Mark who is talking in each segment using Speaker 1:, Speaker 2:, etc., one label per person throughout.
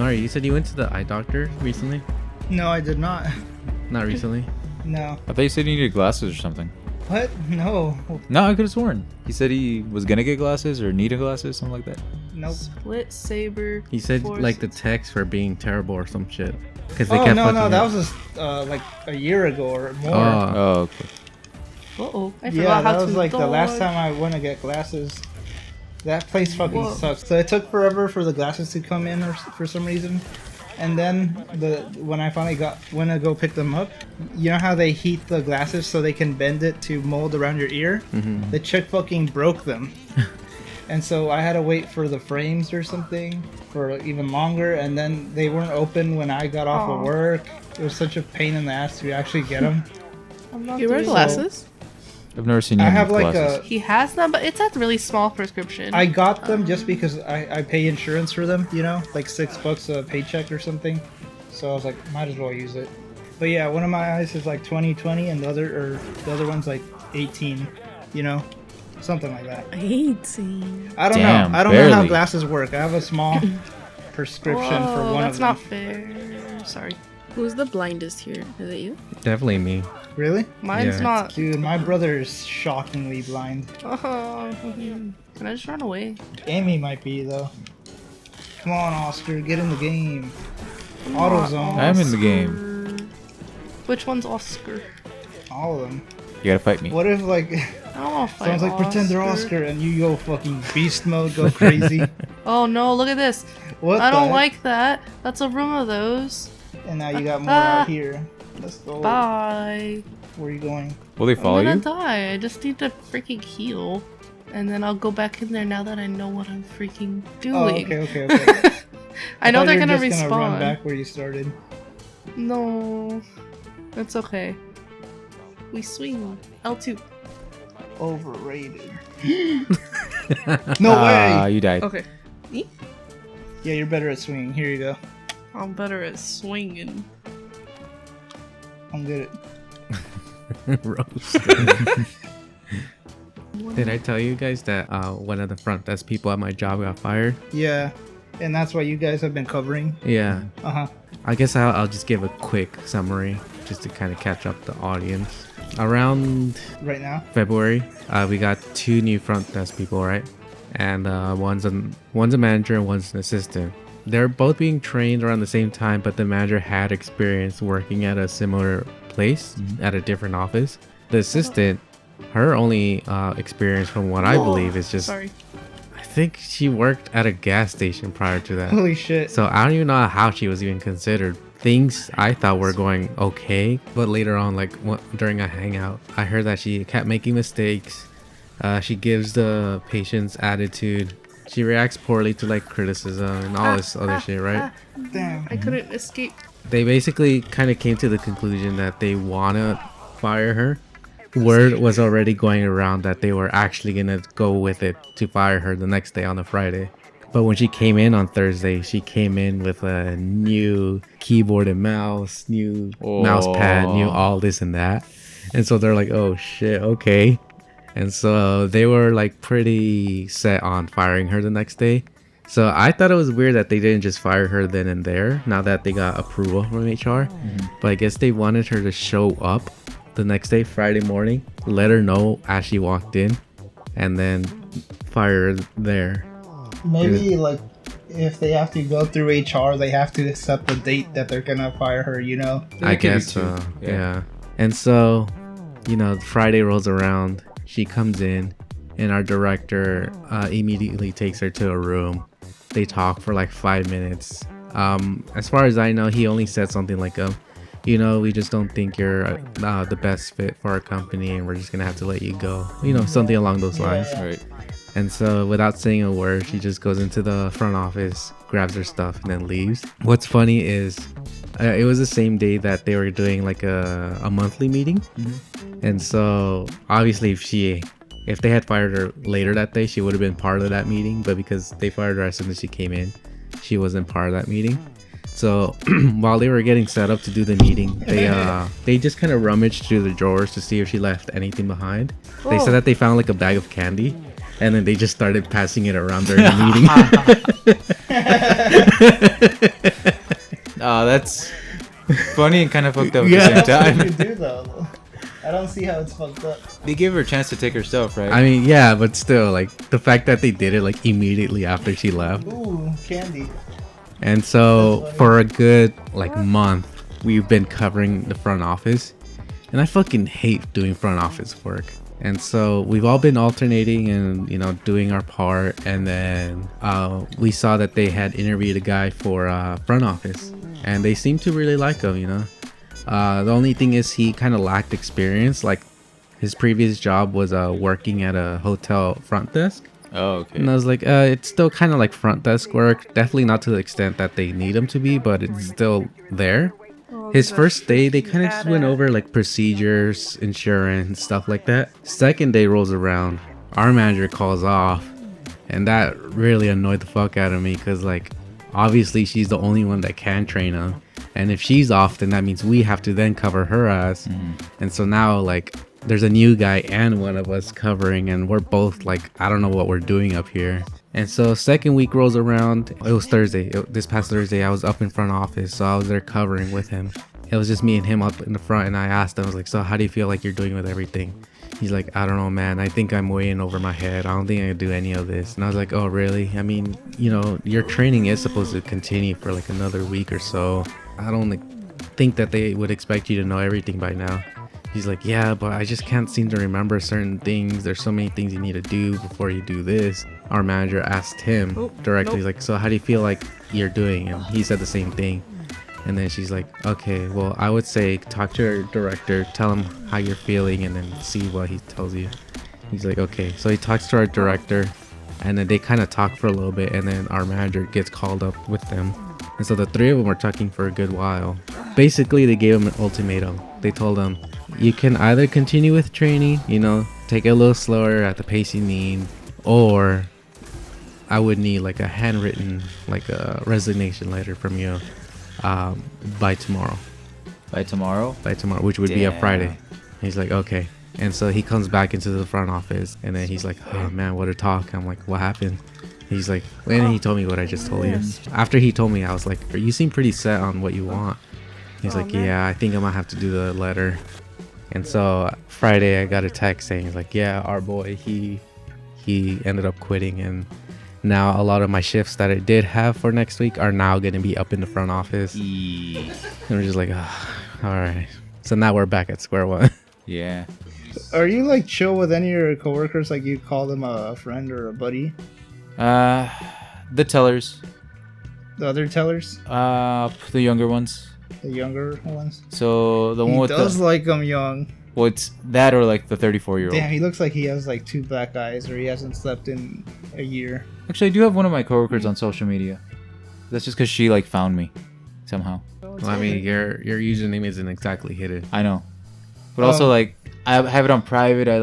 Speaker 1: Mario, you said you went to the eye doctor recently?
Speaker 2: No, I did not.
Speaker 1: Not recently?
Speaker 2: No.
Speaker 3: I thought you said you needed glasses or something.
Speaker 2: What? No.
Speaker 3: No, I could have sworn. He said he was gonna get glasses or needed glasses, something like that.
Speaker 2: Nope.
Speaker 4: Split saber.
Speaker 1: He said
Speaker 4: force.
Speaker 1: like the text for being terrible or some shit. Because they
Speaker 2: Oh,
Speaker 1: kept
Speaker 2: no,
Speaker 1: fucking
Speaker 2: no.
Speaker 1: up.
Speaker 2: That was just like a year ago or more.
Speaker 3: Oh, okay.
Speaker 4: Uh-oh. I
Speaker 2: Yeah,
Speaker 4: forgot how
Speaker 2: that
Speaker 4: to
Speaker 2: was like the last
Speaker 4: dodge.
Speaker 2: time I went to get glasses. That place fucking
Speaker 4: Whoa.
Speaker 2: sucks. So it took forever for the glasses to come in or for some reason. And then when I finally went to go pick them up, you know how they heat the glasses so they can bend it to mold around your ear?
Speaker 1: Mhm.
Speaker 2: The chick fucking broke them. And so I had to wait for the frames or something for even longer, and then they weren't open when I got off of
Speaker 4: Aw.
Speaker 2: work. It was such a pain in the ass to actually get them.
Speaker 4: I'm not
Speaker 5: You wear
Speaker 4: doing
Speaker 5: glasses?
Speaker 3: I've never seen you
Speaker 2: I
Speaker 3: with
Speaker 2: have like
Speaker 3: glasses.
Speaker 2: a...
Speaker 4: He has them, but it's a really small prescription.
Speaker 2: I got them just because I pay insurance for them, you know, like $6 a paycheck or something. So I was like, might as well use it. But yeah, one of my eyes is like 20/20, and the other one's like 18, you know, something like that.
Speaker 5: 18.
Speaker 2: I don't
Speaker 3: Damn,
Speaker 2: know. I don't know how
Speaker 3: barely.
Speaker 2: glasses work. I have a small prescription for
Speaker 4: Whoa,
Speaker 2: one
Speaker 4: that's
Speaker 2: of them.
Speaker 4: not fair. Sorry.
Speaker 5: Who's the blindest here? Is it you?
Speaker 1: Definitely me.
Speaker 2: Really?
Speaker 4: Mine's
Speaker 1: Yeah.
Speaker 4: not.
Speaker 2: Dude, my brother is shockingly blind.
Speaker 4: Oh, can I just run away?
Speaker 2: Amy might be though. Come on, Oscar, get in the game.
Speaker 4: Come on,
Speaker 2: AutoZone.
Speaker 3: I'm in the game.
Speaker 4: Oscar. Which one's Oscar?
Speaker 2: All of them.
Speaker 3: You gotta fight me.
Speaker 2: What if like
Speaker 4: I don't want to fight
Speaker 2: someone's like pretend they're Oscar and you go fucking beast mode, go crazy?
Speaker 4: Oh no, look at this.
Speaker 2: What?
Speaker 4: I
Speaker 2: the
Speaker 4: don't
Speaker 2: heck?
Speaker 4: like that. That's a room of those.
Speaker 2: And now you got more out here. Let's go.
Speaker 4: Bye.
Speaker 2: Where are you going?
Speaker 3: Will they follow
Speaker 4: I'm gonna
Speaker 3: you?
Speaker 4: die. I just need to freaking heal. And then I'll go back in there now that I know what I'm freaking doing.
Speaker 2: Oh, okay.
Speaker 4: I know
Speaker 2: thought
Speaker 4: they're
Speaker 2: you were
Speaker 4: gonna
Speaker 2: just
Speaker 4: respawn.
Speaker 2: Gonna run back where you started.
Speaker 4: No. It's okay. We swing. L2.
Speaker 2: Overrated. No way.
Speaker 3: You died.
Speaker 4: Okay.
Speaker 2: Yeah, you're better at swinging. Here you go.
Speaker 4: I'm better at swinging.
Speaker 2: I'm good at.
Speaker 1: Roast. Did I tell you guys that one of the front desk people at my job got fired?
Speaker 2: Yeah, and that's why you guys have been covering.
Speaker 1: Yeah.
Speaker 2: Uh huh.
Speaker 1: I guess I'll just give a quick summary just to kind of catch up the audience. Around
Speaker 2: Right now.
Speaker 1: February, we got 2 new front desk people, right? And one's a manager and one's an assistant. They're both being trained around the same time, but the manager had experience working at a similar place at a different office. The assistant, her only experience from what I believe is just,
Speaker 4: Sorry.
Speaker 1: I think she worked at a gas station prior to that.
Speaker 2: Holy shit.
Speaker 1: So I don't even know how she was even considered. Things I thought were going okay, but later on, like during a hangout, I heard that she kept making mistakes. She gives the patient's attitude. She reacts poorly to like criticism and all this other shit, right?
Speaker 2: Damn.
Speaker 4: I couldn't escape.
Speaker 1: They basically kind of came to the conclusion that they wanna fire her. Word was already going around that they were actually gonna go with it to fire her the next day on a Friday. But when she came in on Thursday, she came in with a new keyboard and mouse, new mouse pad, new all this and that. And so they're like, oh shit, okay. And so they were like pretty set on firing her the next day. So I thought it was weird that they didn't just fire her then and there, now that they got approval from HR. But I guess they wanted her to show up the next day, Friday morning, let her know as she walked in, and then fire her there.
Speaker 2: Maybe like if they have to go through HR, they have to set the date that they're gonna fire her. You know.
Speaker 1: I
Speaker 3: It could be
Speaker 1: guess
Speaker 3: too.
Speaker 1: so.
Speaker 3: Yeah.
Speaker 1: Yeah. And so, Friday rolls around. She comes in, and our director immediately takes her to a room. They talk for like 5 minutes. As far as I know, he only said something like, we just don't think you're the best fit for our company, and we're just gonna have to let you go. Something along those lines.
Speaker 3: Right.
Speaker 1: And so without saying a word, she just goes into the front office, grabs her stuff, and then leaves. What's funny is it was the same day that they were doing like a monthly meeting. And so obviously if they had fired her later that day, she would have been part of that meeting. But because they fired her as soon as she came in, she wasn't part of that meeting. So while they were getting set up to do the meeting, they just kind of rummaged through the drawers to see if she left anything behind. They said that they found like a bag of candy. and then they just started passing it around during the meeting.
Speaker 3: Oh, that's funny and kind of fucked up at
Speaker 1: Yeah.
Speaker 3: the same
Speaker 2: That's what you
Speaker 3: time.
Speaker 2: do though. I don't see how it's fucked up.
Speaker 3: They gave her a chance to take her stuff, right?
Speaker 1: I mean, yeah, but still, like the fact that they did it like immediately after she left.
Speaker 2: Ooh, candy.
Speaker 1: And so
Speaker 2: That's funny.
Speaker 1: for a good like month, we've been covering the front office, and I fucking hate doing front office work. And so we've all been alternating and doing our part, and then we saw that they had interviewed a guy for front office, and they seemed to really like him. The only thing is he kind of lacked experience. Like his previous job was working at a hotel front desk.
Speaker 3: Oh, okay.
Speaker 1: And I was like, it's still kind of like front desk work. Definitely not to the extent that they need him to be, but it's still there. His first day, they kind of just went over like procedures, insurance, stuff like that. Second day rolls around, our manager calls off, and that really annoyed the fuck out of me because like obviously she's the only one that can train him. And if she's off, then that means we have to then cover her ass. And so now like there's a new guy and one of us covering, and we're both like, I don't know what we're doing up here. And so second week rolls around. It was Thursday. This past Thursday, I was up in front office, so I was there covering with him. It was just me and him up in the front, and I asked him, I was like, so how do you feel like you're doing with everything? He's like, I don't know, man. I think I'm way in over my head. I don't think I can do any of this. And I was like, oh, really? I mean, your training is supposed to continue for like another week or so. I don't think that they would expect you to know everything by now. He's like, yeah, but I just can't seem to remember certain things. There's so many things you need to do before you do this. Our manager asked him directly, He's like, so how do you feel like you're doing? And he said the same thing. And then she's like, okay, well, I would say talk to your director, tell him how you're feeling, and then see what he tells you. He's like, okay. So he talks to our director, and then they kind of talk for a little bit, and then our manager gets called up with them. And so the three of them were talking for a good while. Basically, they gave him an ultimatum. They told him, you can either continue with training, take it a little slower at the pace you need, or I would need like a handwritten, like a resignation letter from you by tomorrow.
Speaker 3: By tomorrow?
Speaker 1: By tomorrow, which would be a
Speaker 3: Damn.
Speaker 1: Friday. He's like, okay. And so he comes back into the front office, and then he's like, oh man, what a talk. I'm like, what happened? He's like, and then he told me what I just told you. After he told me, I was like, you seem pretty set on what you want. He's like, yeah, I think I might have to do the letter. And so Friday I got a text saying, he's like, yeah, our boy, he ended up quitting, and now a lot of my shifts that I did have for next week are now going to be up in the front office. And we're just like, oh, all right. So now we're back at square one.
Speaker 3: Yeah.
Speaker 2: Are you like chill with any of your coworkers? Like you call them a friend or a buddy?
Speaker 3: The tellers.
Speaker 2: The other tellers?
Speaker 3: The younger ones.
Speaker 2: The younger ones?
Speaker 3: So the one
Speaker 2: He
Speaker 3: with
Speaker 2: does
Speaker 3: the...
Speaker 2: like them young.
Speaker 3: Well, it's that or like the 34-year-old.
Speaker 2: Damn, he looks like he has like 2 black eyes or he hasn't slept in a year.
Speaker 3: Actually, I do have one of my coworkers on social media. That's just because she like found me somehow.
Speaker 1: Well, I mean, your username isn't exactly hidden.
Speaker 3: I know, but also like I have it on private. I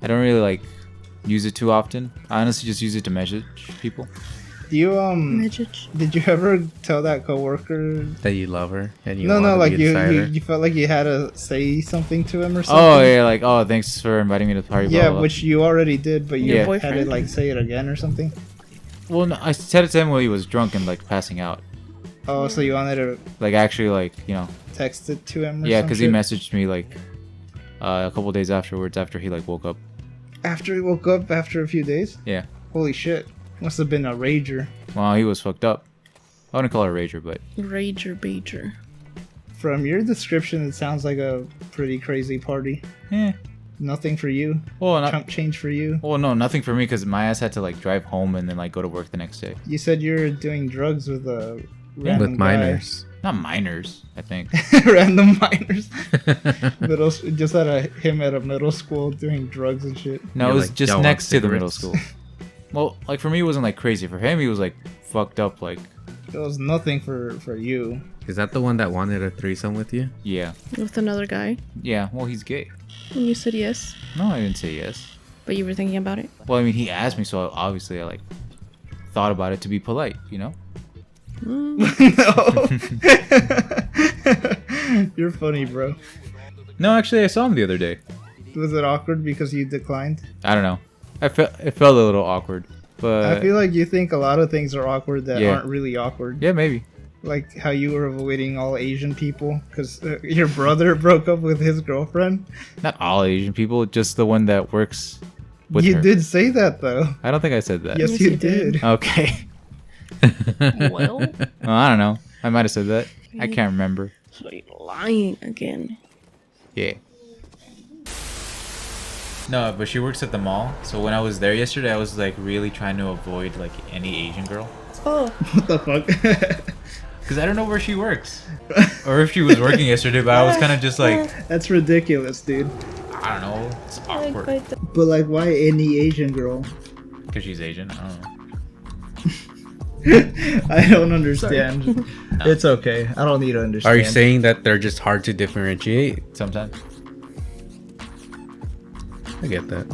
Speaker 3: don't really like use it too often. I honestly just use it to message people.
Speaker 2: Do you
Speaker 5: Message.
Speaker 2: did you ever tell that coworker?
Speaker 1: That you love her and you
Speaker 2: No,
Speaker 1: want to
Speaker 2: like
Speaker 1: be inside her.
Speaker 2: you felt like you had to say something to him or something.
Speaker 3: Oh yeah, like thanks for inviting me to the party. blah,
Speaker 2: Yeah,
Speaker 3: blah, blah.
Speaker 2: which you already did, but you
Speaker 3: Yeah.
Speaker 2: had to
Speaker 5: Boyfriend?
Speaker 2: like say it again or something.
Speaker 3: Well, no, I said it to him while he was drunk and like passing out.
Speaker 2: Oh, so you wanted to
Speaker 3: Like actually
Speaker 2: text it to him? Or
Speaker 3: yeah,
Speaker 2: some
Speaker 3: because he
Speaker 2: shit?
Speaker 3: messaged me like a couple days afterwards after he like woke up.
Speaker 2: After he woke up after a few days.
Speaker 3: Yeah.
Speaker 2: Holy shit! Must have been a rager.
Speaker 3: Well, he was fucked up. I wouldn't call her a rager, but
Speaker 5: Rager Bager.
Speaker 2: From your description, it sounds like a pretty crazy party.
Speaker 3: eh.
Speaker 2: Nothing for you.
Speaker 3: Well, not,
Speaker 2: Chump change for you.
Speaker 3: well, no, nothing for me because my ass had to like drive home and then like go to work the next day.
Speaker 2: You said you're doing drugs with a
Speaker 3: Yeah.
Speaker 2: random
Speaker 1: With minors.
Speaker 3: Not minors, I think.
Speaker 2: guy. Random minors. Just him at a middle school doing drugs and shit.
Speaker 3: No,
Speaker 1: You're
Speaker 3: it was
Speaker 1: like,
Speaker 3: just
Speaker 1: "Y'all want
Speaker 3: next to the middle
Speaker 1: cigarettes?"
Speaker 3: school. Well, like for me, it wasn't like crazy. For him, he was like fucked up. Like,
Speaker 2: It was nothing for you.
Speaker 1: Is that the one that wanted a threesome with you?
Speaker 3: yeah,
Speaker 5: With another guy.
Speaker 3: yeah. Well, he's gay.
Speaker 5: And you said yes.
Speaker 3: No, I didn't say yes.
Speaker 5: But you were thinking about it?
Speaker 3: Well, I mean, he asked me, so obviously I like thought about it to be polite, you know.
Speaker 2: No. You're funny, bro.
Speaker 3: No, actually, I saw him the other day.
Speaker 2: Was it awkward because you declined?
Speaker 3: I don't know. it felt a little awkward, but
Speaker 2: I feel like you think a lot of things are awkward that
Speaker 3: Yeah.
Speaker 2: aren't really awkward.
Speaker 3: yeah, maybe.
Speaker 2: Like how you were avoiding all Asian people because your brother broke up with his girlfriend.
Speaker 3: Not all Asian people, just the one that works with
Speaker 2: You
Speaker 3: her.
Speaker 2: did say that though.
Speaker 3: I don't think I said that.
Speaker 2: Yes,
Speaker 5: Yes,
Speaker 2: you
Speaker 5: you did.
Speaker 2: did.
Speaker 3: Okay.
Speaker 4: Well,
Speaker 3: Well, I don't know. I might have said that. I can't remember.
Speaker 5: So you're lying again.
Speaker 3: Yeah. No, but she works at the mall. So when I was there yesterday, I was like really trying to avoid like any Asian girl.
Speaker 5: Oh,
Speaker 2: What the fuck?
Speaker 3: Because I don't know where she works. Or if she was working yesterday, but I was kind of just like,
Speaker 2: That's ridiculous, dude.
Speaker 3: I don't know. It's awkward.
Speaker 2: But like, why any Asian girl?
Speaker 3: Because she's Asian. I don't know.
Speaker 2: I don't understand. It's okay. I don't need to understand.
Speaker 1: Are you saying that they're just hard to differentiate?
Speaker 3: Sometimes.
Speaker 1: I get that.